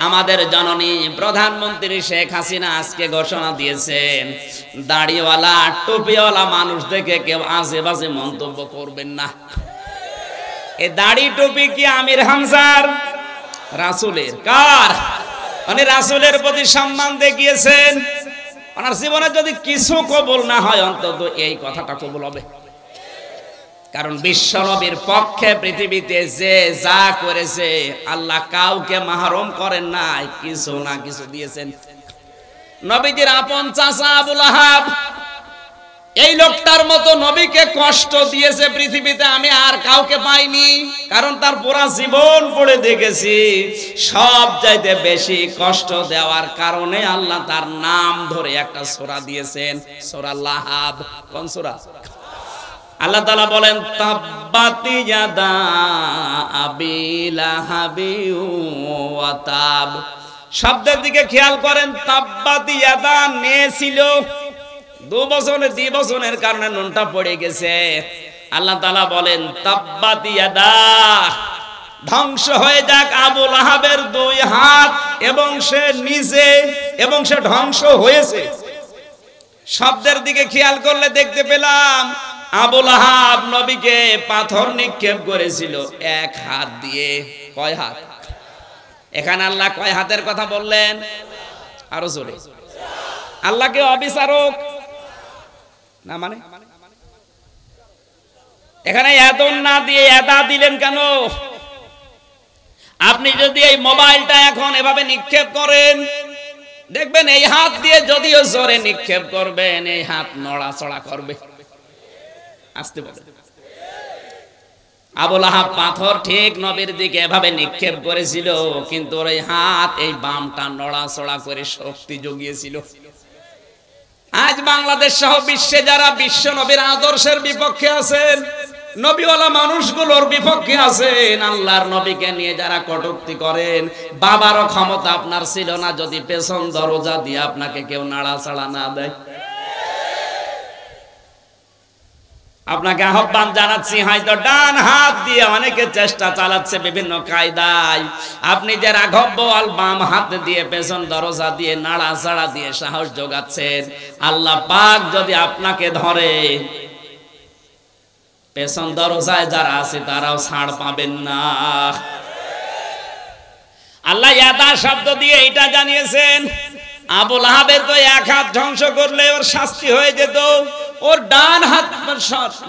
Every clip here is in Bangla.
আমাদের জননী প্রধানমন্ত্রী শেখ হাসিনা আজকে ঘোষণা দিয়েছেন, দাড়িওয়ালা টুপিওয়ালা মানুষ দেখে কেউ আজেবাজে মন্তব্য করবেন না। এই দাড়ি টুপি কি আমির হামজার? রাসূলের। কার? মানে রাসূলের প্রতি সম্মান দেখিয়েছেন। ওনার জীবনে যদি কিছু কবুল না হয়, অন্তত এই কথাটা কবুল হবে। কারণ বিশ্বনবীর পক্ষে পৃথিবীতে যে যা করেছে, আল্লাহ কাউকে মাহরুম করেন নাই, কিছু না কিছু দিয়েছেন। নবীজির আপন চাচা আবু লাহাব, এই লোকটার মতো নবীকে কষ্ট দিয়েছে পৃথিবীতে আমি আর কাউকে পাইনি। কারণ তার পুরা জীবন পড়ে দেখেছি, সব চাইতে বেশি কষ্ট দেওয়ার কারণে আল্লাহ তার নাম ধরে একটা সূরা দিয়েছেন, সূরা লাহাব। কোন সূরা? আল্লাহ তাআলা বলেন তাব্বাত ইয়াদা আবি লাহাবি ওয়া তাব। শব্দের দিকে খেয়াল করেন। তাব্বাত ইয়াদা নে ছিল, দুই বছরের কারণে নুনটা পড়ে গেছে। আল্লাহ তাআলা বলেন তাব্বাত ইয়াদা, ধ্বংস হয়ে যাক আবু লাহাবের দুই হাত, এবং সে নিজে, এবং সে ধ্বংস হয়েছে। শব্দের দিকে খেয়াল করলে দেখতে পেলাম আবু লাহাব নবীকে পাথর নিক্ষেপ করেছিল এক হাত দিয়ে। কয় হাত? এখানে আল্লাহ কয় হাতের কথা বললেন? আরো জোরে। আল্লাহকে অবিচারক না মানে? এখানে এদন না দিয়ে এদা দিলেন কেন? আপনি যদি এই মোবাইলটা এখন এভাবে নিক্ষেপ করেন, দেখবেন এই হাত দিয়ে যদিও জোরে নিক্ষেপ করবেন, এই হাত নড়াচড়া করবে। আসতে বলে আবু লাহাব পাথর ঠিক নবীর দিকে এভাবে নিক্ষেপ করেছিল, কিন্তু ওর এই হাত, এই বামটা নড়াচড়া করে শক্তি জুগিয়েছিল। আজ বাংলাদেশ সহ বিশ্বে যারা বিশ্ব নবীর আদর্শের বিপক্ষে আছেন, নবীওয়ালা মানুষগুলোর বিপক্ষে আছেন, আল্লাহর নবীকে নিয়ে যারা কটূক্তি করেন, বাবারও ক্ষমতা আপনার ছিল না যদি পেছন দরজা দিয়ে আপনাকে কেউ নাড়াচাড়া না দেয়। আপনাকে আহ্বান জানাচ্ছি, হয়তো ডান হাত দিয়ে অনেকে চেষ্টা চালাচ্ছে বিভিন্ন কায়দায়, আপনি যে রাঘব আল বাম হাত দিয়ে পেছন দরজা দিয়ে নাড়াচাড়া দিয়ে সাহস যোগাচ্ছেন, আল্লাহ পাক যদি আপনাকে ধরে, পেছন দরজায় যারা আছে তারাও ছাড় পাবেন না। আল্লাহ ইয়াদা শব্দ দিয়ে এটা জানিয়েছেন, আবু লাহাবের তো এক হাত ধ্বংস করলে ওর শাস্তি হয়ে যেত, ওর ডান হাত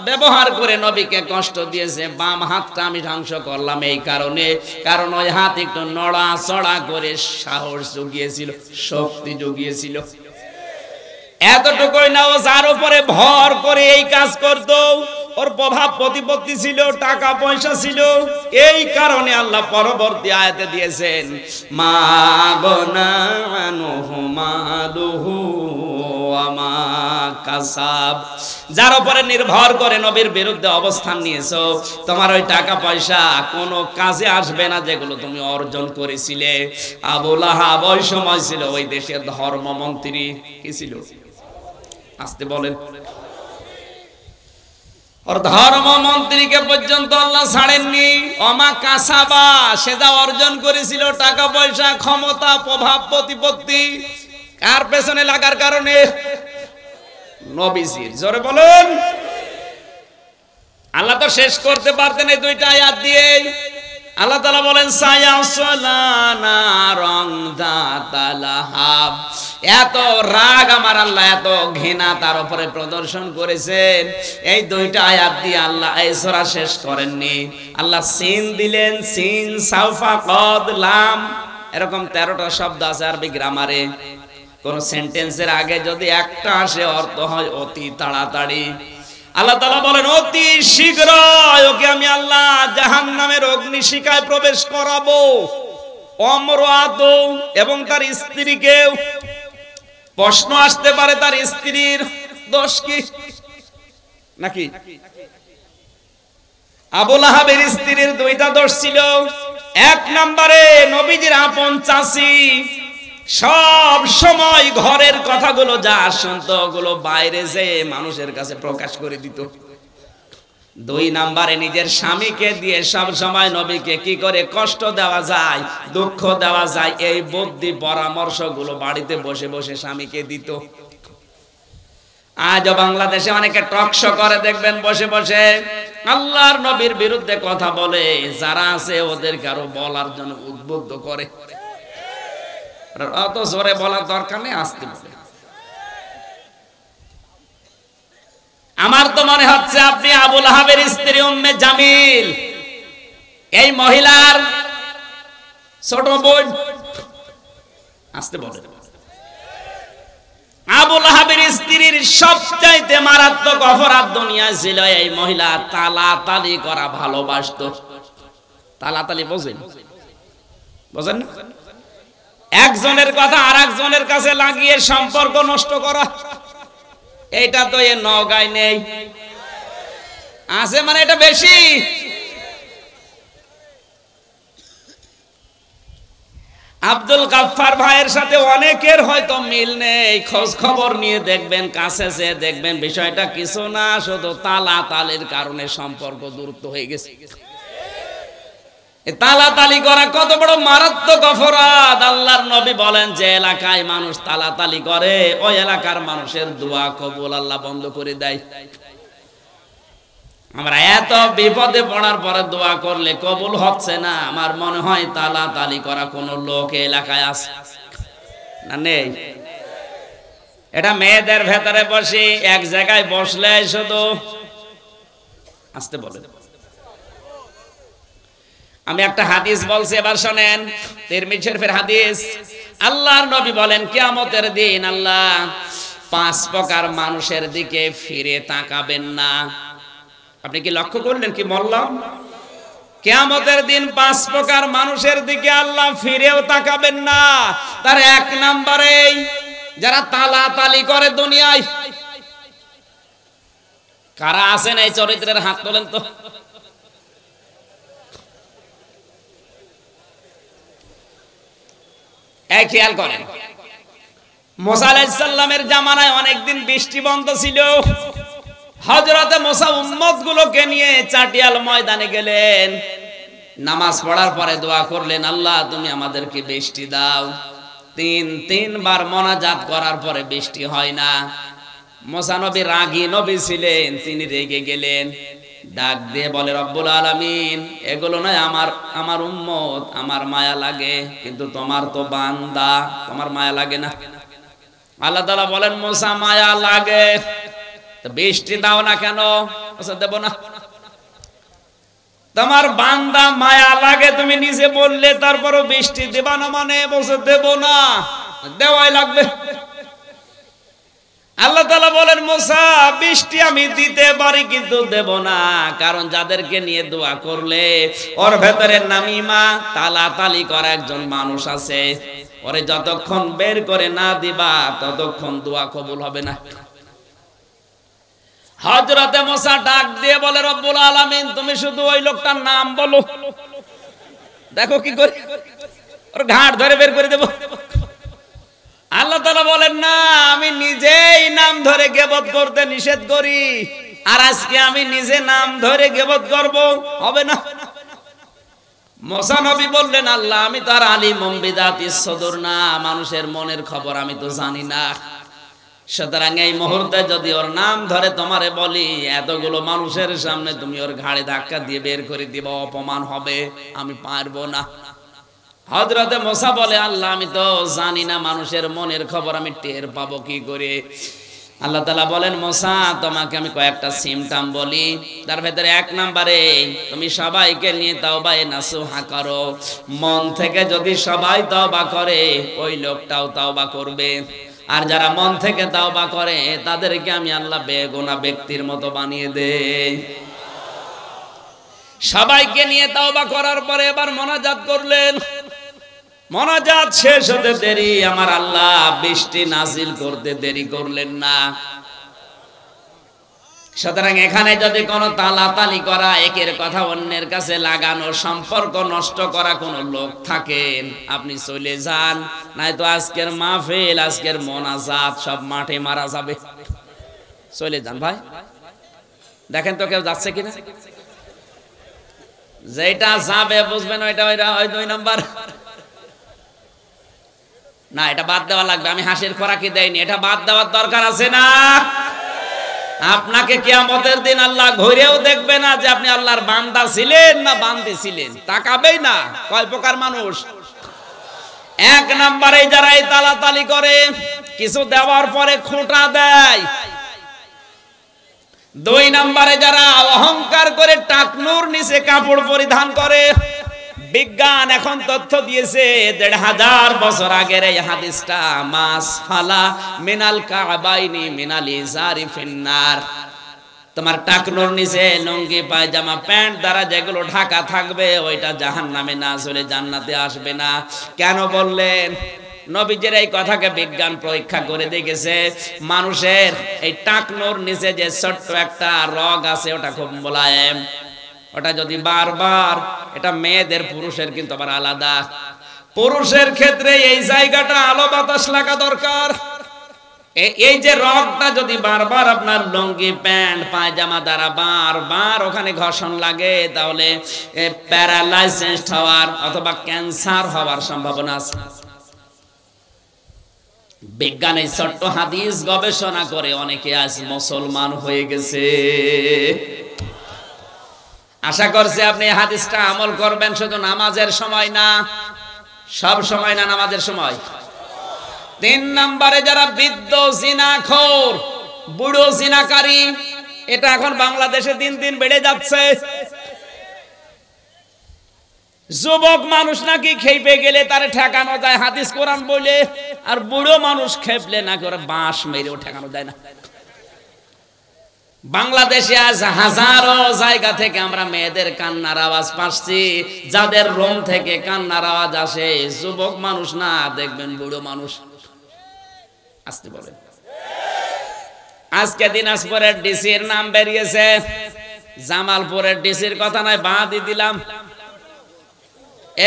ব্যবহার করে নবীকে কষ্ট দিয়েছে, বাম হাতটা আমি ধ্বংস করলাম এই কারণে, কারণ ওই হাত একটু নড়াচড়া করে সাহস জুগিয়েছিল, শক্তি জুগিয়েছিল। এতটুকুই না, ও যার উপরে ভর করে এই কাজ করত, ওর প্রভাব প্রতিপত্তি ছিল, টাকা পয়সা ছিল, এই কারণে আল্লাহ পরবর্তী আয়াতে দিয়েছেন মা গনানুহু মালুহু ওয়া মা কাসাব। যার উপরে নির্ভর করে নবীর বিরুদ্ধে অবস্থান নিয়েছো, তোমার ওই টাকা পয়সা কোনো কাজে আসবে না যেগুলো তুমি অর্জন করেছিলে। আবু লাহাব ওই সময় ছিল ওই দেশের ধর্মমন্ত্রী। কি ছিল? আসতে বলেন। ওর ধর্মমন্ত্রীকে পর্যন্ত আল্লাহ ছাড়েননি। অমা কাসাবা, সে যা অর্জন করেছিল টাকা পয়সা, ক্ষমতা, প্রভাব প্রতিপত্তি, কার পেছনে লাগার কারণে? নবীজির। জোরে বলুন। আল্লাহ তো শেষ করতে পারতেন এই দুইটা আয়াত দিয়ে। আল্লাহ তাআলা বলেন সায়াসলানা রংদাতালাহাব। এত রাগ আমার আল্লাহ, এত ঘৃণা তার উপরে প্রদর্শন করেছেন, এই দুইটা আয়াত দিয়ে আল্লাহ এই সূরা শেষ করেননি। আল্লাহ সিন দিলেন, সিন সাউফা কদ লাম, এরকম 13টা শব্দ আছে আরবি গ্রামারে। কোন সেন্টেন্সের আগে যদি একটা আসে, অর্থ হয় অতি তাড়াতাড়ি। আল্লাহ তাআলা বলেন অতি শীঘ্র ওকে আমি আল্লাহ জাহান্নামের অগ্নিশিখায় প্রবেশ করাবো, অমরাত এবং তার স্ত্রীকেও। প্রশ্ন আসতে পারে, তার স্ত্রীর দোষ কি নাকি? আবু লাহাবের স্ত্রীর দুইটা দোষ ছিল। এক নম্বরে নবীজির আপন চাচী সব সময় ঘরের কথাগুলো যা শুনতো ওগুলো বাইরে যে মানুষের কাছে প্রকাশ করে দিত। দুই নাম্বারে নিজের স্বামীকে দিয়ে সব সময় নবীকে কি করে কষ্ট দেওয়া যায়, দুঃখ দেওয়া যায়, এই বুদ্ধি পরামর্শগুলো বাড়িতে বসে বসে স্বামীকে দিত। আজও বাংলাদেশে অনেকে টক শো করে দেখবেন বসে বসে আল্লাহর নবীর বিরুদ্ধে কথা বলে, যারা আছে ওদের কারো বলার জন্য উদ্বুদ্ধ করে। অত জোরে বলার দরকার নেই, আসতে বলে। আমার তো মনে হচ্ছে আপনি আবুল আহাবের স্ত্রী উম্মে জামিল, এই মহিলার ছোট বোন, আসতে বলে। আবুল আহাবের স্ত্রীর সবচাইতে মারাত্মক অপরাধ দুনিয়ায় ছিল এই মহিলা তালাতালি করা ভালোবাসতো। তালাতালি বোঝেন? বোঝেন না? একজনের কথা আর একজনের কাছে লাগিয়ে সম্পর্ক নষ্ট করা, এটা তো এ নওগাঁয় নেই, আছে মানে এটা বেশি। আব্দুল গাফফার ভাইয়ের সাথে অনেকের হয়তো মিল নেই, খোঁজ খবর নিয়ে দেখবেন, কাছে যেয়ে দেখবেন বিষয়টা কিছু না, শুধু তালাতালির কারণে সম্পর্ক দূরত্ব হয়ে গেছে। তালাতালি করা কত বড় মারাত্মক অপরাধ। আল্লাহর নবী বলেন, যে এলাকায় মানুষ তালাতালি করে ওই এলাকার মানুষের দোয়া কবুল আল্লাহ বন্ধ করে দেয়। আমরা এত বিপদে পড়ার পরে দোয়া করলে কবুল হচ্ছে না, আমার মনে হয় তালাতালি করা কোন লোক এলাকায় আছে না? নেই। এটা মেয়েদের ভেতরে বসে এক জায়গায় বসলে শুধু আসতে বলে। আমি একটা হাদিস বলছি, এবার শোনেন, তিরমিজি শরীফের হাদিস। আল্লাহর নবী বলেন, কিয়ামতের দিন আল্লাহ 5 প্রকার মানুষের দিকে ফিরে তাকাবেন না। আপনি কি লক্ষ্য করলেন কি বললাম? কিয়ামতের দিন 5 প্রকার মানুষের দিকে আল্লাহ ফিরেও তাকাবেন না। তার 1 নম্বরে যারা তালাতালি করে দুনিয়ায়। কারা আছেন এই চরিত্রের হাত তোলেন তো। এই খেয়াল করেন, মুসা আলাইহিস সালামের জামানায় অনেকদিন বৃষ্টি বন্ধ ছিল। হযরতে মুসা উম্মতগুলোকে নিয়ে চাটিয়াল ময়দানে গেলেন, নামাজ পড়ার পরে দোয়া করলেন, আল্লাহ তুমি আমাদেরকে বৃষ্টি দাও। 3 বার মোনাজাত করার পরে বৃষ্টি হয় না। মুসা নবী রাগী নবী ছিলেন, তিনি রেগে গেলেন, ডাক দিয়ে বলে, রব্বুল আলামিন, এগুলো নয় আমার উম্মত, আমার মায়া লাগে, কিন্তু তোমার তো বান্দা, তোমার মায়া লাগে না। আল্লাহ তাআলা বলেন, মুসা মায়া লাগে তো বৃষ্টি দাও না কেন? দেব না। তোমার বান্দা মায়া লাগে তুমি নিজে বললে, তারপরও বৃষ্টি দেবা না মানে বলছে দেব না, দেওয়াই লাগবে। আল্লাহ তাআলা বলেন, মুসা বৃষ্টি আমি দিতে পারি কিন্তু দেব না, কারণ যাদেরকে নিয়ে দোয়া করলে ওর ভেতরে নামিমা তালাতালি করা একজন মানুষ আছে, ওরে যতক্ষণ বের করে না দিবা ততক্ষণ দোয়া কবুল হবে না। হযরতে মুসা ডাক দিয়ে বলে, রব্বুল আলামিন তুমি শুধু ওই লোকটার নাম বলো, দেখো কি করে ওর ঘাট ধরে বের করে দেব। আল্লাহ তাআলা বলেন, না, আমি নিজেই নাম ধরে গীবত করতে নিষেধ করি, আর আজকে আমি নিজে নাম ধরে গীবত করব, হবে না। মুসা নবী বললেন, আল্লাহ আমি তো আর আলিমুম বিযাতিস সুদূর না, মানুষের মনের খবর আমি তো জানি না, সুতরাং এই মুহূর্তে যদি ওর নাম ধরে তোমারে বলি, এতগুলো মানুষের সামনে তুমি ওর ঘাড়ে ধাক্কা দিয়ে বের করে দিবা, অপমান হবে, আমি পারবো না। হযরতে মুসা বলে, আল্লাহ আমি তো জানি না মানুষের মনের খবর, আমি টের পাবো কি করে? আল্লাহ তাআলা বলেন, মুসা তোমাকে আমি কয়েকটা সিমটম বলি, তার ভেতরে 1 নম্বরে তুমি সবাইকে নিয়ে তাওবায়ে নাসুহা করো। মন থেকে যদি সবাই তওবা করে ওই লোকটাও তওবা করবে, আর যারা মন থেকে তওবা করে তাদেরকে আমি আল্লাহ বেগুনাহ ব্যক্তির মতো বানিয়ে দেই। সবাইকে নিয়ে তওবা করার পরে এবার মোনাজাত করলেন। মোনাজাত শেষ হতে দেরি আমার আল্লাহ বৃষ্টি নাজিল করতে দেরি করলেন না। সুতরাং এখানে যদি কোনো তালাতালি করা, একের কথা অন্যের কাছে লাগানো, সম্পর্ক নষ্ট করা কোনো লোক থাকেন, আপনি চলে যান, নয়তো আজকের মাহফিল, আজকের মোনাজাত সব মাঠে মারা যাবে। চলে যান ভাই। দেখেন তো কেউ যাচ্ছে কিনা। যেটা যাবে বুঝবেন ওইটা ওই 2 নাম্বার না, এটা বাদ দেওয়া লাগবে। আমি হাসির খোরাকি দেইনি, এটা বাদ দেওয়ার দরকার আছে না। আপনাকে কিয়ামতের দিন আল্লাহ ঘুরেও দেখবে না যে আপনি আল্লাহর বান্দা ছিলেন না বান্দি ছিলেন, তাকাবেই না। কয় প্রকার মানুষ? 1 নম্বরে যারা এই তালাতালি করে, কিছু দেওয়ার পরে খোঁটা দেয়। 2 নম্বরে যারা অহংকার করে টাকনুর নিচে কাপড় পরিধান করে। বিজ্ঞান এখন তথ্য দিয়েছে 1500 বছর আগের এই হাদিসটা, মাস ফালা মিনাল কাবাইনি মিনাল ইজারি ফিন্নার। তোমার টাকনুর নিচে লুঙ্গি পায়জামা প্যান্ট দ্বারা যেগুলো ঢাকা থাকবে ওইটা জাহান্নামে না চলে জান্নাতে আসবে না। কেন বললেন? নবীজির এই কথাকে বিজ্ঞান পরীক্ষা করে দেখেছে, মানুষের এই টাকনুর নিচে যে ছোট্ট একটা রগ আছে ওটা খুব মোলায়েম। ওটা যদি বারবার, এটা মেয়েদের পুরুষের কিন্তু আবার আলাদা। পুরুষের ক্ষেত্রে এই জায়গাটা আলো বাতাস লাগা দরকার। এই যে রগটা যদি বারবার আপনার লুঙ্গি প্যান্ট পায়জামা দ্বারা বারবার ওখানে ঘর্ষণ লাগে, তাহলে প্যারালাইসিস হওয়ার অথবা ক্যান্সার হওয়ার সম্ভাবনা আছে। বিজ্ঞান এই ছোট্ট হাদিস গবেষণা করে অনেকে আজ মুসলমান হয়ে গেছে। আশা করছি আপনি এই হাদিসটা আমল করবেন, শুধু নামাজের সময় না, সব সময় না, নামাজের সময়। 3 নম্বরে যারা বৃদ্ধ জিনাখোর, বুড়ো জিনাকারী, এটা এখন বাংলাদেশে দিন দিন বেড়ে যাচ্ছে। যুবক মানুষ নাকি খেপে গেলে তারে ঠেকানো যায় হাদিস কোরআন বলে, আর বুড়ো মানুষ খেপলে না করে বাঁশ মেরেও ঠেকানো যায় না। বাংলাদেশে আজ হাজারো জায়গা থেকে আমরা মেয়েদের কান্নার আওয়াজ পাচ্ছি। যাদের রুম থেকে কান্নার আওয়াজ আসে যুবক মানুষ না, দেখবেন বুড়ো মানুষ। আসতে বলেন। আজকে দিনাজপুরের ডিসির নাম বেরিয়েছে, জামালপুরের ডিসির কথা নয়, বাদই দিলাম।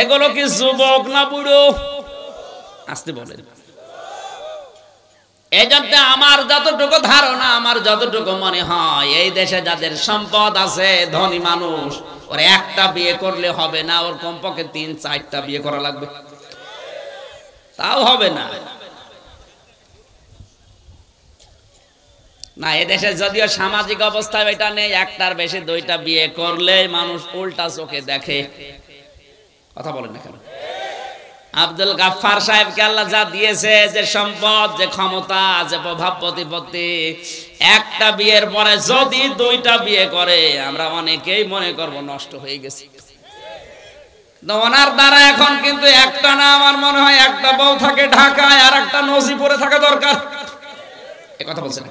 এগুলো কি যুবক না বুড়ো? আসতে বলেন। এই জন্য আমার যতটুকু ধারণা, আমার যতটুকু মনে হয়, এই দেশে যাদের সম্পদ আছে, ধনী মানুষ, ওর একটা বিয়ে করলে হবে না, ওর কমপক্ষে 3-4টা বিয়ে করা লাগবে, তাও হবে না। না, এদেশে যদিও সামাজিক অবস্থায় এটা নেই, একটার বেশি 2টা বিয়ে করলে মানুষ উল্টা চোখে দেখে। কথা বলেন না কেন? আব্দুল গাফফার সাহেবকে আল্লাহ যা দিয়েছে, যে সম্পদ, যে ক্ষমতা, যে প্রভাব প্রতিপত্তি, একটা বিয়ের পরে যদি 2টা বিয়ে করে, আমরা অনেকেই মনে করব নষ্ট হয়ে গেছে। ওনার দ্বারা এখন কিন্তু একটা না, আমার মনে হয় একটা বউ থাকে ঢাকায় আর একটা নজিপুরে থাকা দরকার। এ কথা বলছেন না?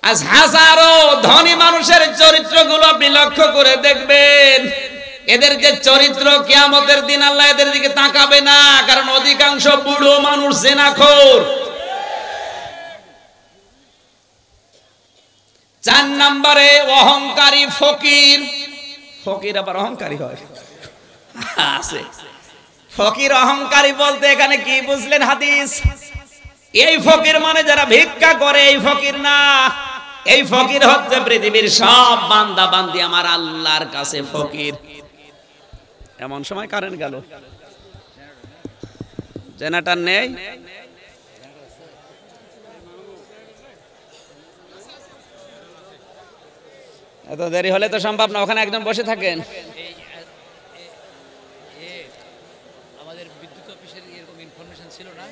আজ হাজারো ধনী মানুষের চরিত্রগুলো আপনি লক্ষ্য করে দেখবেন, এদের যে চরিত্র, কিয়ামতের দিন আল্লাহ এদের দিকে তাকাবে না, কারণ অধিকাংশ বুড়ো মানুষ জিনাখোর। 4 নম্বরে অহংকারী ফকির। ফকির আবার অহংকারী হয়? আছে। ফকির অহংকারী বলতে এখানে কি বুঝলেন হাদিস? এই ফকির মানে যারা ভিক্ষা করে, এই ফকির না। এই ফকির হচ্ছে পৃথিবীর সব বান্দা বান্দি আমার আল্লাহর কাছে ফকির। এমন সময় কারেন্ট গেল, জেনারেটর নেই। এত দেরি হলে তো সম্ভব না, ওখানে একদম বসে থাকেন। আমাদের বিদ্যুৎ অফিসের এরকম ইনফরমেশন ছিল না।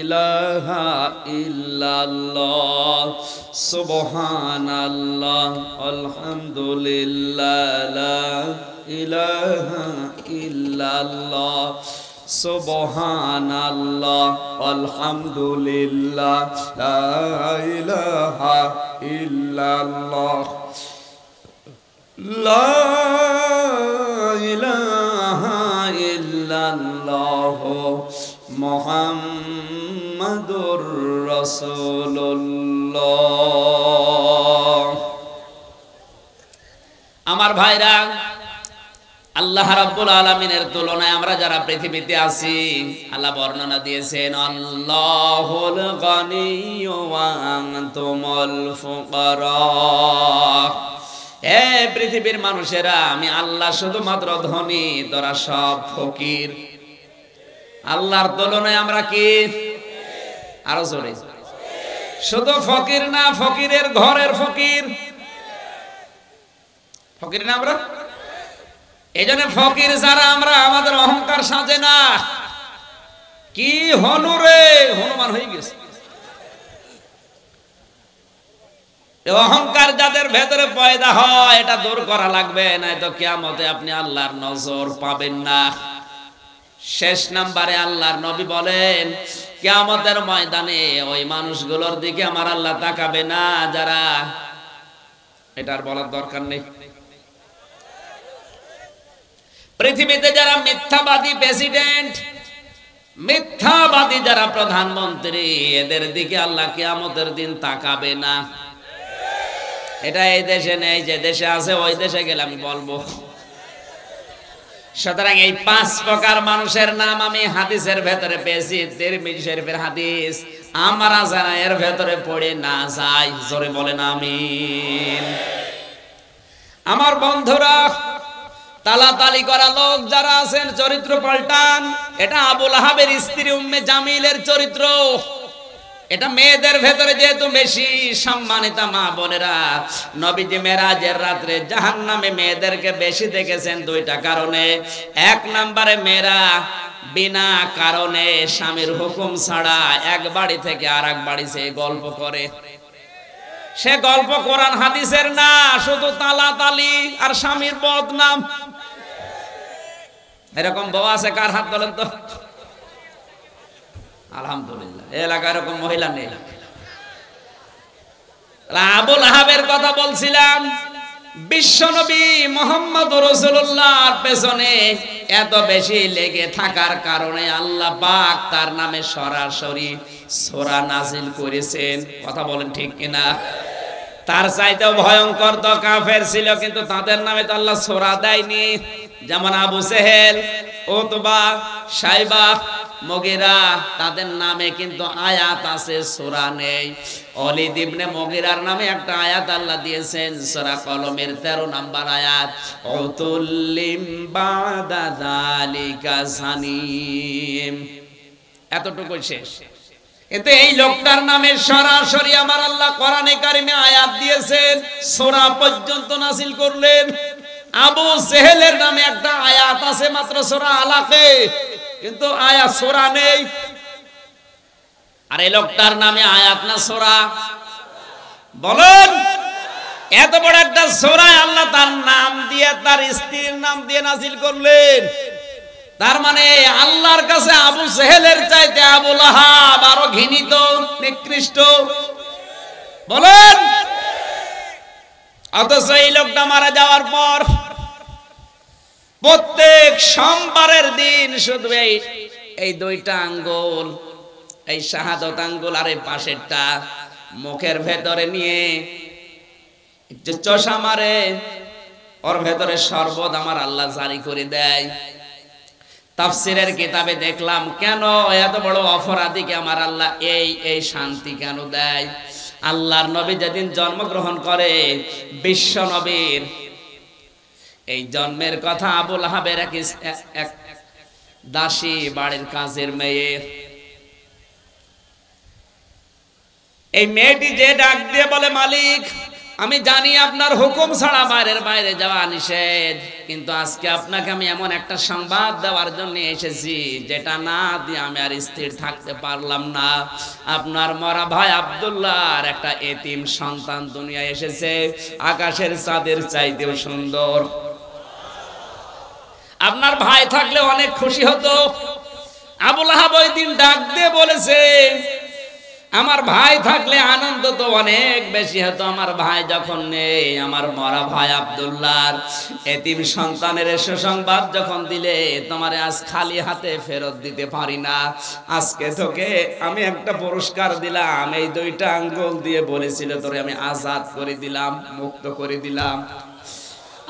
ইলাহা ইল্লাল্লাহ সুবহানাল্লাহ আলহামদুলিল্লাহ লা ইলাহা ইল্লাল্লাহ সুবহানাল্লাহ আলহামদুলিল্লাহ লা ইলাহা ইল্লাল্লাহ লা ইলাহা ইল্লাল্লাহ মুহাম্মাদুর রাসূলুল্লাহ। আমার ভাইরা, আল্লাহ রাব্বুল আলামিনের তুলনায় আমরা যারা পৃথিবীতে আছি, আল্লাহ বর্ণনা দিয়েছেন আল্লাহুল গনিয়্যু ওয়া আনতুমুল ফুকারা। হে পৃথিবীর মানুষেরা, আমি আল্লাহ শুধুমাত্র ধনী, তোরা সব ফকির। আল্লাহর তুলনায় আমরা কি? আরো জোরে। শুধু ফকির না, ফকিরের ঘরের ফকির। ফকির না আমরা? এই জন্য ফকির যারা আমরা, আমাদের অহংকার সাজে না। কি হনুরে, হনুমান হয়ে গেছে। অহংকার যাদের ভেতরে পয়দা হয়, এটা দূর করা লাগবে, নয়তো কিয়ামতে আপনি আল্লাহর নজর পাবেন না। শেষ নাম্বারে আল্লাহর নবী বলেন, কিয়ামতের ময়দানে ওই মানুষগুলোর দিকে আমার আল্লাহ তাকাবে না যারা, এটার বলার দরকার নেই, পৃথিবীতে যারা মিথ্যাবাদী প্রেসিডেন্ট, মিথ্যাবাদী যারা প্রধানমন্ত্রী, এদের দিকে আল্লাহ কিয়ামতের দিন তাকাবে না। এটা এই দেশে নেই, যে দেশে আছে ওই দেশে গেলে আমি বলবো। সুতরাং এই 5 প্রকার মানুষের নাম আমি হাদিসের ভেতরে পেয়েছি, তিরমিজি শরীফের হাদিস। আমরা যারা এর ভেতরে পড়ে না যাই, জোরে বলেন আমিন। আমার বন্ধুরা, তালাতালি করা লোক যারা আছেন, চরিত্র পাল্টান। এটা আবু লাহাবের স্ত্রী উম্মে জামিলের চরিত্র। এটা মেয়েদের ভেতরে যেহেতু বেশি সম্মানিতা মা বোনেরা, নবীজি মেরাজের রাত্রে জাহান্নামে মেয়েদেরকে বেশি দেখেছেন 2টা কারণে। 1 নম্বরে, মেয়েরা বিনা কারণে স্বামীর হুকুম ছাড়া এক বাড়ি থেকে আরেক বাড়ি সে গল্প করে। সে গল্প কোরআন হাদিসের না, শুধু তালাতালি আর স্বামীর বদনাম। এরকম বউ আছে কার? হাত তোলেন তো। আলহামদুলিল্লাহ, এলাকায় এরকম মহিলা নেই। আবু লাহাবের কথা বলছিলাম। বিশ্বনবী মুহাম্মদ রাসূলুল্লাহর পেছনে এত বেশি লেগে থাকার কারণে আল্লাহ পাক তার নামে সরাসরি সূরা নাজিল করেছেন। কথা বলেন ঠিক কিনা? তার চাইতেও ভয়ঙ্কর তো কাফের ছিল, কিন্তু তাদের নামে তো আল্লাহ সূরা দেয়নি। যেমন আবু সেহেল, উতবা, শাইবা, মুগিরা, তাদের নামে কিন্তু আয়াত আছে, সূরা নেই। ওলীদ ইবনে মুগিরার নামে একটা আয়াত আল্লাহ দিয়েছেন, সূরা কলমের 13 নম্বর আয়াত, উতুল্লিম বাদা যালিকা সানিম। এতটুকু শেষ। কিন্তু এই লোকটার নামে সরাসরি আমার আল্লাহ কোরআনে কারিমে আয়াত দিয়েছেন, সূরা পর্যন্ত নাযিল করলেন। আবু সেহেলের নামে একটা আয়াত আছে মাত্র সূরা আলাকে, কিন্তু আয়াত সূরা নেই। আর এই লোকটার নামে আয়াত না সূরা? বলেন, এত বড় একটা সূরা আল্লাহ তার নাম দিয়ে, তার স্ত্রীর নাম দিয়ে নাযিল করলেন। তার মানে আল্লাহর কাছে আবু সেহেলের চাইতে আবু লাহাব আরো ঘৃণিত, নিকৃষ্ট। বলেন, অথচ এই লোকটা মারা যাওয়ার পর প্রত্যেক সোমবারের দিন শুধু এই 2টা আঙ্গুল, এই শাহাদত আঙ্গুল আর এই পাশেরটা মুখের ভেতরে নিয়ে একটু চোষা মারে, ওর ভেতরে শরবত আমার আল্লাহ জারি করে দেয়। তাফসীরের কিতাবে দেখলাম, কেন এত বড় অপরাধীকে আমার আল্লাহ এই শান্তি কেন দেয়? আল্লাহর নবী যেদিন জন্মগ্রহণ করে, বিশ্ব নবীর এই জন্মের কথা আবু লাহাবের এক দাসী, বাড়ির কাজের মেয়ে, এই মেয়েটি যে ডাক দিয়ে বলে, মালিক আমি জানি আপনার হুকুম ছাড়া বাইরে যাওয়া নিষেধ, কিন্তু আজকে আপনাকে আমি এমন একটা সংবাদ দেওয়ার জন্য এসেছি যেটা না দিয়ে আমি আর স্থির থাকতে পারলাম না। আপনার মরা ভাই আব্দুল্লাহর একটা এতিম সন্তান দুনিয়া এসেছে, আকাশের চাঁদের চাইতেও সুন্দর। আপনার ভাই থাকলে অনেক খুশি হতো। আবু লাহাব ওই দিন ডাক দিয়ে বলেছে, আমার ভাই থাকলে আনন্দ তো অনেক বেশি হতো। আমার ভাই যখন নেই, আমার মরা ভাই আব্দুল্লাহর এতিম সন্তানের সুসংবাদ যখন দিলে, তোমারে আজ খালি হাতে ফেরত দিতে পারি না। আজকে তোকে আমি একটা পুরস্কার দিলাম, এই 2টা আঙ্গুল দিয়ে বলেছিল তোরে আমি আজাদ করে দিলাম, মুক্ত করে দিলাম।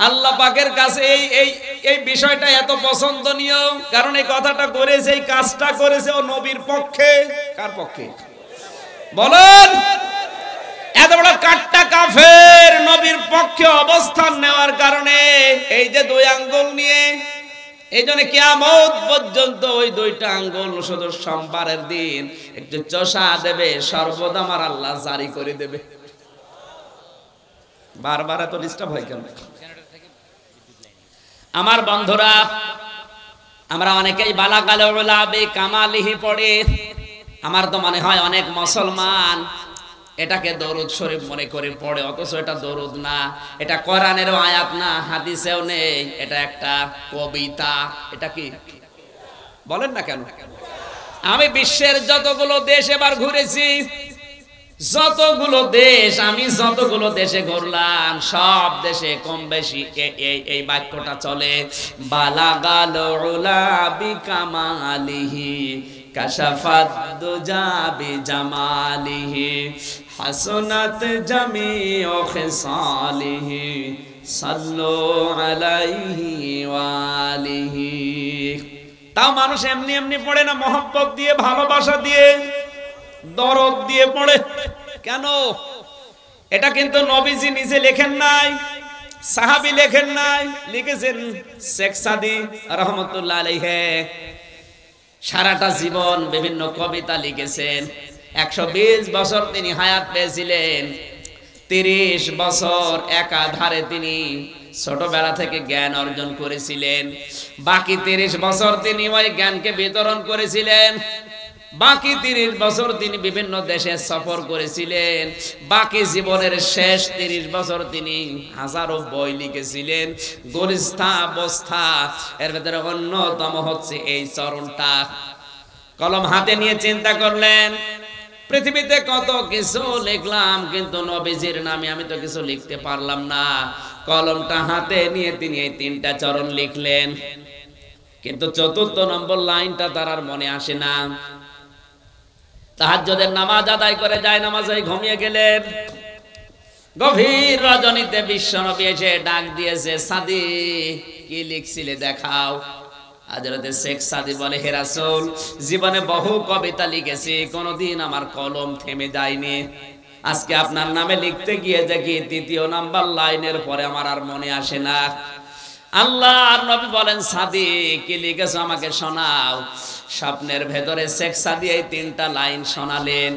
আল্লাহ পাকের কাছে এই এই এই বিষয়টা এত পছন্দনীয়, কারণ এই কথাটা করেছে, এই কাজটা করেছে ও নবীর পক্ষে। কার পক্ষে বলেন? এত বড় কাট্টা কাফের নবীর পক্ষে অবস্থান নেওয়ার কারণে এই যে দুই আঙ্গুল নিয়ে, এই জন্য কিয়ামত পর্যন্ত ওই দুইটা আঙ্গুল শুধু সোমবারের দিন একটু চষা দেবে, সর্বদা আমার আল্লাহ জারি করে দেবে। বারবার এত ডিস্টার্ব হয় কেন? আমার বন্ধুরা, আমরা অনেকেই বালাগাল উলাবি কামালিহি পড়ে। আমার তো মনে হয় অনেক মুসলমান এটাকে দরুদ শরীফ মনে করে পড়ে, অথচ এটা দরুদ না, এটা কোরআনেরও আয়াত না, হাদিসেও নেই, এটা একটা কবিতা। এটা কি বলেন না কেন? আমি বিশ্বের যতগুলো দেশ এবার ঘুরেছি, যতগুলো দেশ, আমি যতগুলো দেশে ঘুরলাম, সব দেশে কম বেশি এই বাক্যটা চলে, বালাগাল উলা বিকামালিহি কাশাফাত দুজা বিজামালিহি হাসনাত জামিউ খিসালিহি সাল্লু আলাইহি ওয়া আলিহি। তাও মানুষ এমনি এমনি পড়ে না, মহব্বত দিয়ে, ভালোবাসা দিয়ে, দরদ দিয়ে পড়ে। কেন? এটা কিন্তু নবীজি নিজে লেখেন নাই, সাহাবী লেখেন নাই, লিখেছেন শেখ সাদী রাহমাতুল্লাহ আলাইহি। সারাটা জীবন বিভিন্ন কবিতা লিখেছেন। 120 বছর তিনি হায়াত পেয়েছিলেন। 30 বছর একাধারে তিনি ছোটবেলা থেকে জ্ঞান অর্জন করেছিলেন। বাকি 30 বছর তিনি ওই জ্ঞানকে বিতরণ করেছিলেন। বাকি 30 বছর তিনি বিভিন্ন দেশে সফর করেছিলেন। বাকি জীবনের শেষ 30 বছর তিনি হাজারো বই লিখেছিলেন। গুলিস্তা বস্তা, এর ভেতরে অন্যতম হচ্ছে এই চরণটা। কলম হাতে নিয়ে চিন্তা করলেন, পৃথিবীতে কত কিছু লিখলাম, কিন্তু নবীজির নামে আমি তো কিছু লিখতে পারলাম না। কলমটা হাতে নিয়ে তিনি এই 3টা চরণ লিখলেন, কিন্তু 4র্থ নম্বর লাইনটা তার আর মনে আসে না। তাহাজ্জুদের নামাজ আদায় করে যায় নামাজে ঘুমিয়ে গেলেন। গভীর রজনীতে বিশ্বনবী এসে ডাক দিয়েছে, সাদী কি লিখছিলে দেখাও। হযরতে শেখ সাদী বলে, হে রাসূল, জীবনে বহু কবিতা লিখেছি, কোনোদিন আমার কলম থেমে যায়নি। আজকে আপনার নামে লিখতে গিয়ে দেখি 3য় নাম্বার লাইনের পরে আমার আর মনে আসে না। আল্লাহর নবী বলেন, সাদী কি লিখেছো আমাকে শোনাও। স্বপ্নের ভেতরে শেখ সাদী এই 3টা লাইন শোনালেন।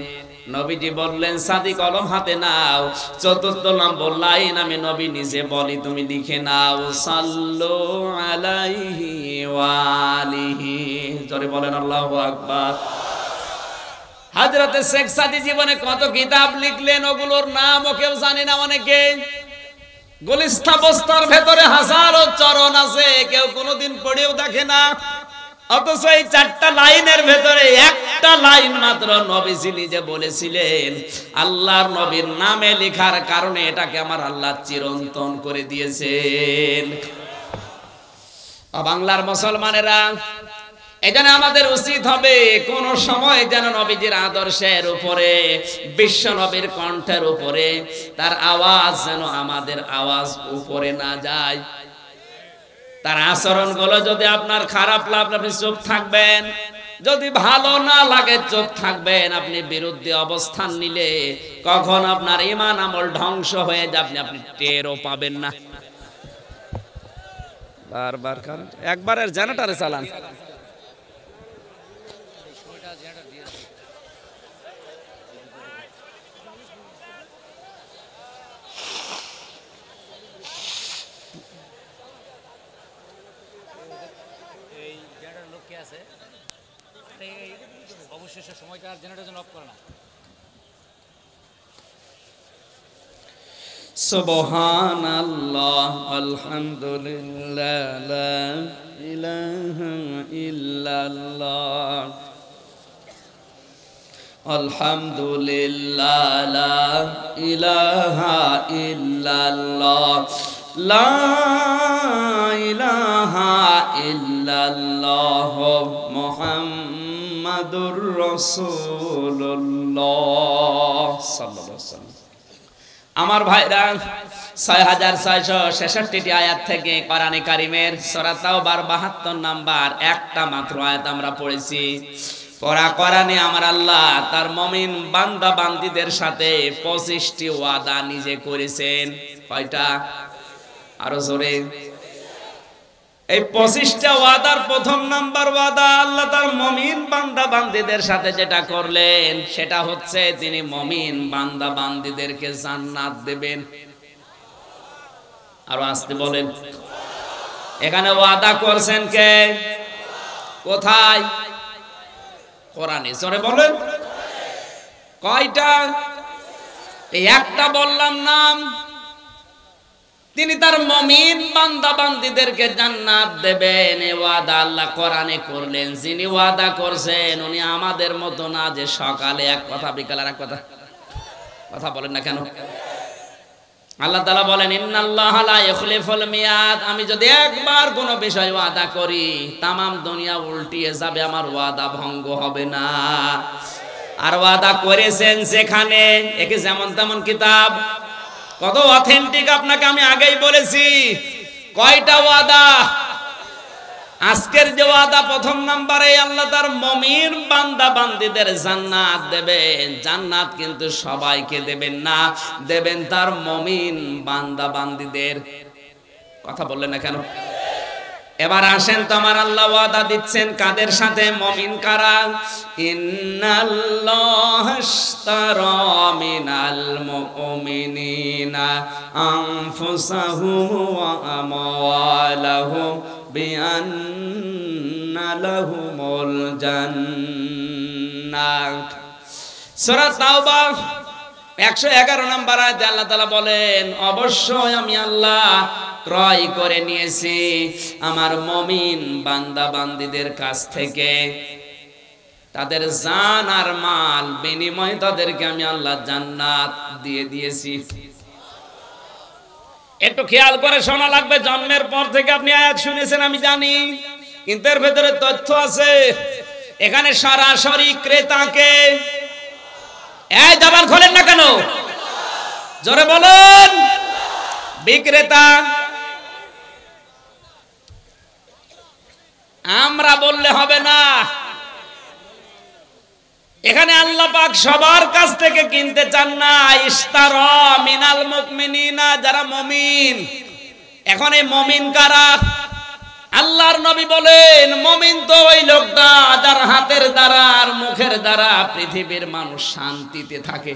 নবীজি বললেন, সাদী কলম হাতে নাও, 4র্থ নম্বর লাইন আমি নবী নিজে বলি, তুমি লিখে নাও, সাল্লু আলাইহি ওয়া আলিহি। জোরে বলেন আল্লাহু আকবার। হযরতে শেখ সাদী জীবনে কত কিতাব লিখলেন, ওগুলোর নামও কেউ জানে না অনেকে। গুলিস্তা বস্তার ভেতরে হাজারো চরণ আছে, কেউ কোনোদিন পড়েও দেখে না। অথচ এই 4টা লাইনের ভেতরে একটা লাইন মাত্র নবীজি নিজে বলেছিলেন। আল্লাহর নবীর নামে লেখার কারণে এটাকে আমার আল্লাহ চিরন্তন করে দিয়েছেন। বাংলার মুসলমানেরা, এজন্য আমাদের উচিত হবে কোন সময় যেন নবীজির আদর্শের উপরে, বিশ্ব নবীর কণ্ঠের উপরে তার আওয়াজ যেন আমাদের আওয়াজ উপরে না যায়। তার আচরণগুলো যদি আপনার খারাপ লাগে আপনি চুপ থাকবেন, যদি ভালো না লাগে চুপ থাকবেন। আপনি বিরুদ্ধে অবস্থান নিলে কখন আপনার ঈমান আমল ধ্বংস হয়ে যাবে আপনি টেরও পাবেন না। বারবার কারণ একবারের জেনারেটরে চালান। অবশেষে সময়টা জেনারেটর অফ করে না। সুবহানাল্লাহ আলহামদুলিল্লাহ লা ইলাহা ইল্লাল্লাহ আলহামদুলিল্লাহ লা ইলাহা ইল্লাল্লাহ লা ইলাহা ইল্লাল্লাহ মুহাম্মাদুর রাসূলুল্লাহ সাল্লাল্লাহু আলাইহি ওয়াসাল্লাম। আমার ভাইরা 6666টি আয়াত থেকে কোরআনে কারীমের সূরা তাওবার 72 নাম্বার একটা মাত্র আয়াত আমরা পড়েছি। পড়া কোরআনে আমার আল্লাহ তার মুমিন বান্দা বান্দীদের সাথে 25টি ওয়াদা নিজে করেছেন। কয়টা? আরো জোরে। এই 25টা ওয়াদার প্রথম নাম্বার ওয়াদা আল্লাহ তার মুমিন বান্দা বান্দীদের সাথে যেটা করলেন সেটা হচ্ছে তিনি মুমিন বান্দা বান্দীদেরকে জান্নাত দেবেন। আর আসতে বলেন, এখানে ওয়াদা করছেন কে? কোথায়? কোরআনে। জোরে বলেন কয়টা? এই একটা বললাম নাম। তিনি তার মুমিন বান্দা বান্দীদেরকে জান্নাত দেবেন, এই ওয়াদা আল্লাহ কোরআনে করলেন। যিনি ওয়াদা করছেন উনি আমাদের মতো না যে সকালে এক কথা বিকালে এক কথা। কথা বলেন না কেন? আল্লাহ তাআলা বলেন ইন্নাল্লাহা লা ইখলিফুল মিয়াদ। আমি যদি একবার কোনো বিষয় ওয়াদা করি তামাম দুনিয়া উল্টিয়ে যাবে, আমার ওয়াদা ভঙ্গ হবে না। আর ওয়াদা করেছেন যেখানে, একে যেমন তেমন কিতাব কত অথেন্টিক আপনাকে আমি আগেই বলেছি। কয়টা ওয়াদা? আজকের যে ওয়াদা প্রথম নম্বরে আল্লাহ তার মুমিন বান্দা বান্দীদের জান্নাত দেবেন। জান্নাত কিন্তু সবাইকে দেবেন না, দেবেন তার মুমিন বান্দা বান্দীদের। কথা বললেন না কেন? এবার আসেন তো আমার আল্লাহ ওয়াদা দিচ্ছেন কাদের সাথে? মুমিন কারা? ইন্নাল্লাহ আশতারা মিনাল মুমিনিনা আনফুসাহুম ওয়া আমওয়ালাহুম বিআন্না লাহুমুল জান্নাহ। সূরা তাওবা 111 নম্বর আয়াতে আল্লাহ তাআলা বলেন অবশ্যই আমি আল্লাহ ক্রয় করে নিয়েছি আমার মুমিন বান্দা বান্দীদের কাছ থেকে তাদের জান আর মাল বিনিময়ে তাদেরকে আমি আল্লাহ জান্নাত দিয়ে দিয়েছি। একটু খেয়াল করে শোনা লাগবে। জন্মের পর থেকে আপনি আয়াত শুনেছেন আমি জানি, কিন্তু এর ভেতরে তথ্য আছে। এখানে সরাসরি ক্রেতাকে, এই জবান খোলেন না কেন? জোরে বলুন। বিক্রেতা আমরা বললে হবে না, এখানে আল্লাহ পাক সবার কাছ থেকে কিনতে চান না। ইশতারা মিনাল মুমিনিনা, যারা মুমিন। এখন এই মুমিন কারা? আল্লাহর নবী বলেন মুমিন তো ওই লোকটা যার হাতের দ্বারা আর মুখের দ্বারা পৃথিবীর মানুষ শান্তিতে থাকে।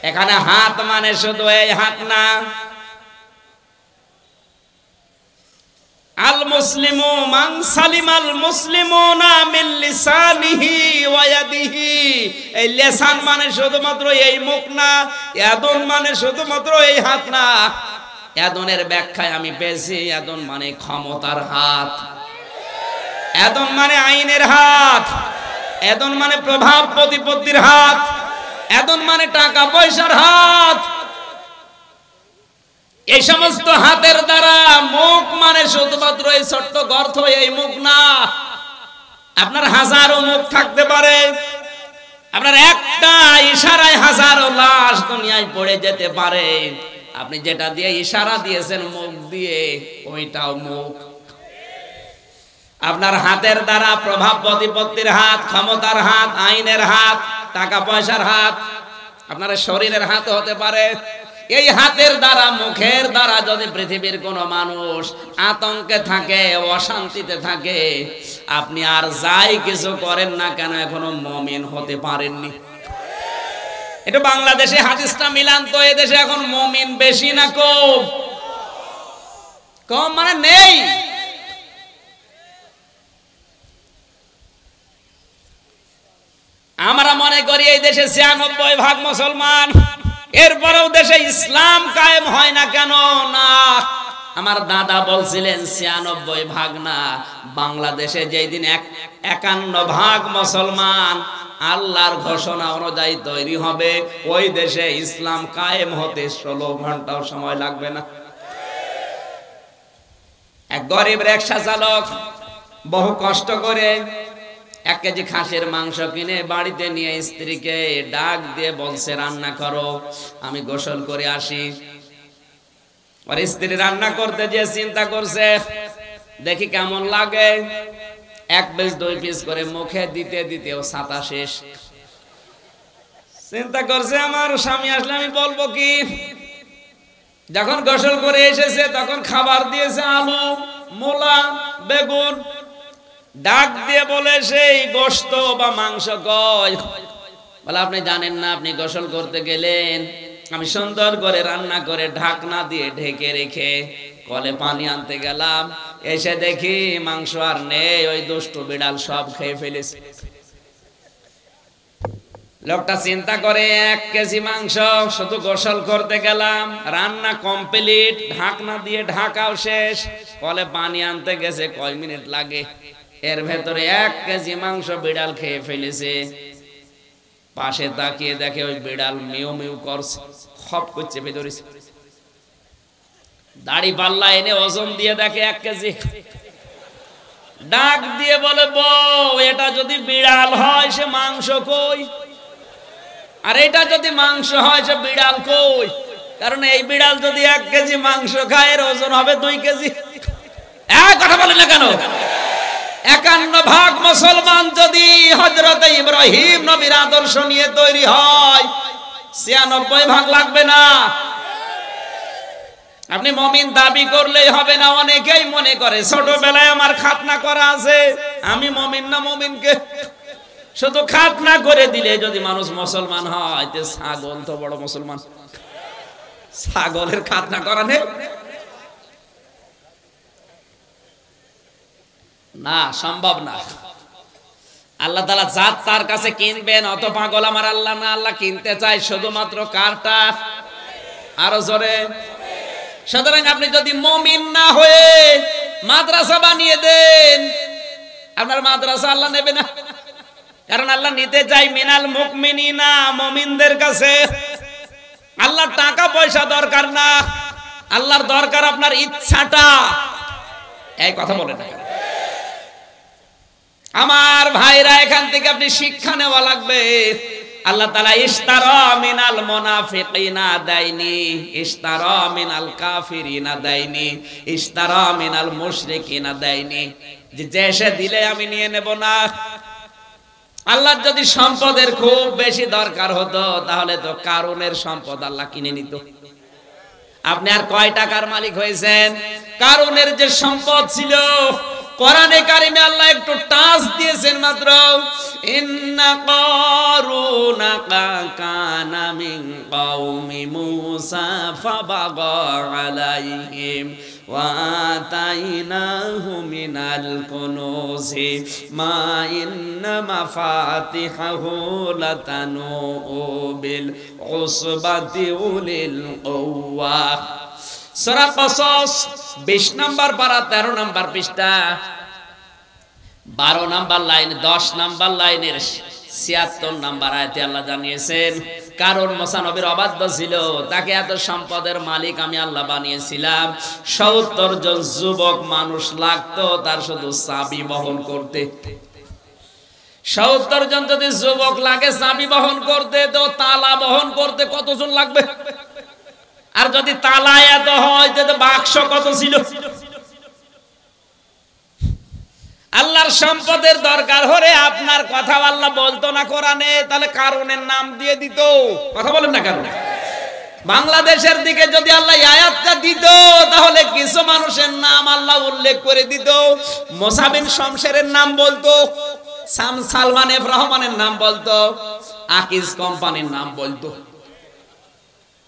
এখানে হাত মানে শুধু এই হাত না। আল মুসলিমু মান সালিমাল মুসলিমুনা মিন লিসানিহি ওয়া ইয়াদিহি। এই লিসান মানে শুধুমাত্র এই মুখ না, ইয়াদুন মানে শুধুমাত্র এই হাত না। ইয়াদুনের ব্যাখ্যায় আমি পেয়েছি ইয়াদুন মানে ক্ষমতার হাত, ইয়াদুন মানে আইনের হাত, ইয়াদুন মানে প্রভাব প্রতিপত্তির হাত, ইয়াদুন মানে টাকা পয়সার হাত। এই সমস্ত হাতের দ্বারা মুখ মানে শুধুমাত্র এই ছোট্ট গর্ত, এই মুখ না। আপনার হাজারো মুখ থাকতে পারে, আপনার একটা ইশারায় হাজারো লাশ দুনিয়ায় পড়ে যেতে পারে। আপনি যেটা দিয়ে ইশারা দিয়েছেন মুখ দিয়ে, ওইটাও মুখ। আপনার হাতের দ্বারা প্রভাব প্রতিপত্তির হাত, ক্ষমতার হাত, আইনের হাত, টাকা পয়সার হাত, আপনার শরীরের হাত হতে পারে। এই হাতের দ্বারা মুখের দ্বারা যদি পৃথিবীর কোন মানুষ আতঙ্কে থাকে, অশান্তিতে থাকে, আপনি আর যাই কিছু করেন না কেন এখনো মুমিন হতে পারেননি। এটা বাংলাদেশে হাদিসটা মিলান তো, এই দেশে এখন মুমিন বেশি না কম? কম মানে নেই। আমরা মনে করি এই দেশে 96% মুসলমান, এরপরেও দেশে ইসলাম কায়েম হয় না কেন? না, আমার দাদা বলছিলেন 96% না, বাংলাদেশে যেই দিন 51% মুসলমান আল্লাহর ঘোষণা অনুযায়ী তৈরি হবে, ওই দেশে ইসলাম কায়েম হতে 16 ঘন্টাও সময় লাগবে না। এক গরিব রিকশা চালক বহু কষ্ট করে 1 কেজি খাসির মাংস কিনে বাড়িতে নিয়ে স্ত্রীকে ডাক দিয়ে বলছে রান্না করো, আমি গোসল করে আসি। আর স্ত্রী রান্না করতে যে চিন্তা করছে দেখি কেমন লাগে, 1 পিস 2 পিস করে মুখে দিতে দিতেও ছাতা শেষ। চিন্তা করছে আমার স্বামী আসলে আমি বলবো কি। যখন গোসল করে এসেছে তখন খাবার দিয়েছে আলু, মূলা, বেগুন। ডাক দিয়ে বলে সেই গোশত বা মাংস কই? বলে আপনি জানেন না, আপনি গোসল করতে গেলেন, আমি সুন্দর করে রান্না করে ঢাকনা দিয়ে ঢেকে রেখে কলে পানি আনতে গেলাম, এসে দেখি মাংস আর নেই, ওই দুষ্ট বিড়াল সব খেয়ে ফেলেছে। লোকটা চিন্তা করে 1 কেজি মাংস, শুধু গোসল করতে গেলাম, রান্না কমপ্লিট, ঢাকনা দিয়ে ঢাকাও শেষ, কলে পানি আনতে গেছে কয় মিনিট লাগে, এর ভেতরে 1 কেজি মাংস বিড়াল খেয়ে ফেলেছে। পাশে তাকিয়ে দেখে ওই বিড়াল মিউ মিউ করছে, খপ করছে ভেতরে। দাড়ি পাল্লা এনে ওজন দিয়ে দেখে 1 কেজি। ডাক দিয়ে বলে বউ, এটা যদি বিড়াল হয় সে মাংস কই? আর এটা যদি মাংস হয় সে বিড়াল কই? কারণ এই বিড়াল যদি 1 কেজি মাংস খায় এর ওজন হবে 2 কেজি। কথা বলে না কেন? 51 ভাগ মুসলমান যদি হযরত ইব্রাহিম নবীর আদর্শ নিয়ে তৈরি হয়, 96 ভাগ লাগবে না। আপনি মুমিন দাবি করলেই হবে না। অনেকেই মনে করে ছোটবেলায় আমার খাতনা করা আছে, আমি মুমিন না। মুমিনকে শুধু খাতনা করে দিলে যদি মানুষ মুসলমান হয়, তে ছাগল তো বড় মুসলমান। ছাগলের খাতনা করা নেই না, সম্ভব না। আল্লাহ তাআলা জাত তার কাছে কিনবেন, অত পাগল আমার আল্লাহ না। আল্লাহ কিনতে চায় শুধুমাত্র কারটা, আরো জোরে। সুতরাং আপনি যদি মুমিন না হয়ে মাদ্রাসা বানিয়ে দেন, আপনার মাদ্রাসা আল্লাহ নেবে না। কারণ আল্লাহ নিতে চাই মিনাল মুমিনিনা, মুমিনদের কাছে। আল্লাহর টাকা পয়সা দরকার না, আল্লাহর দরকার আপনার ইচ্ছাটা। এই কথা বলে না আমার ভাইরা, এখান থেকে আপনি শিক্ষা নেওয়া লাগবে। আল্লাহ তাআলা ইশতারা মিনাল মুনাফিকিনা দাইনি, ইশতারা মিনাল কাফিরিনা দাইনি, ইশতারা মিনাল মুশরিকিনা দাইনি। যে সে দিলে আমি নিয়ে নেব না। আল্লাহর যদি সম্পদের খুব বেশি দরকার হতো, তাহলে তো কারুনের সম্পদ আল্লাহ কিনে নিত। আপনি আর কয় টাকার মালিক হয়েছেন? কারুনের যে সম্পদ ছিল, কোরআনে কারিমে আল্লাহ একটু টাচ দিয়েছেন মাত্র। ইন্না কারুনা কানা মিন কওমি মূসা ফাবাগা আলাইহিম ওয়া আতাইনাহু মিনাল কুনুজি মা ইন্না মাফাতিহাহু লাতানু বিল উসবাতি উলিল কুওয়া। সূরা কসস 20 নম্বর পারা 13 নম্বর পৃষ্ঠা 12 নম্বর লাইন 10 নম্বর লাইনের 76 নম্বর আয়াতে আল্লাহ জানিয়েছেন, কারণ মুসা নবীর অবাধ্য ছিল, তাকে এত সম্পদের মালিক আমি আল্লাহ বানিয়েছিলাম। 70 জন যুবক মানুষ লাগতো তার শুধু চাবি বহন করতে। 70 জন যদি যুবক লাগে চাবি বহন করতে, তো তালা বহন করতে কতজন লাগবে? আর যদি তালা এত হয়, তো বাক্স কত ছিল? আল্লাহর সম্পদের দরকার হলে আপনার কথা আল্লাহ বলতো না কোরআনে, তাহলে কারণের নাম দিয়ে দিত। কথা বলেন না কেন? বাংলাদেশের দিকে যদি আল্লাহ আয়াতটা দিত, তাহলে কিছু মানুষের নাম আল্লাহ উল্লেখ করে দিত। মুসা বিন শমশেরের নাম বলতো, সালমান এফ রহমানের নাম বলতো, আকিজ কোম্পানির নাম বলতো।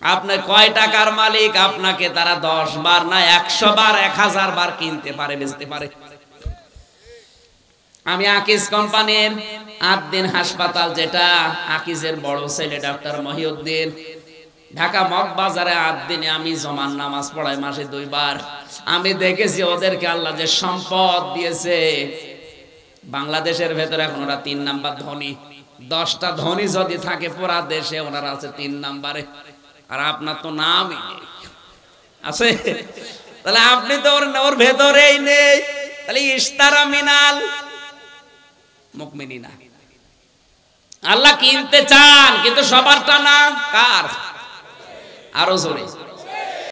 আপনার কয় টাকার মালিক, আপনাকে তারা 10 বার না 100 বার 1000 বার কিনতে পারে, বেচতে পারে। আমি আকিজ কোম্পানির আদ্দিন হাসপাতাল, যেটা আকিজের বড় ছেলে ডাক্তার মহিউদ্দিন, ঢাকা মগবাজারে আদ্দিনে আমি জমান নামাজ পড়াই মাসে 2 বার। আমি দেখেছি ওদেরকে আল্লাহ যে সম্পদ দিয়েছে। বাংলাদেশের ভেতরে এখন ওরা 3 নাম্বার ধনী। 10টা ধনী যদি থাকে পুরা দেশে, ওনারা আছে 3 নাম্বারে। আর আপনার তো নামই আছে, তাহলে আপনি তো ওর ভেতরেই নেই। তাহলে ইশতারা মিনাল মুমিনিনা। আল্লাহ কিনতে চান কিন্তু সবারটা না, কার? আরো জোরে।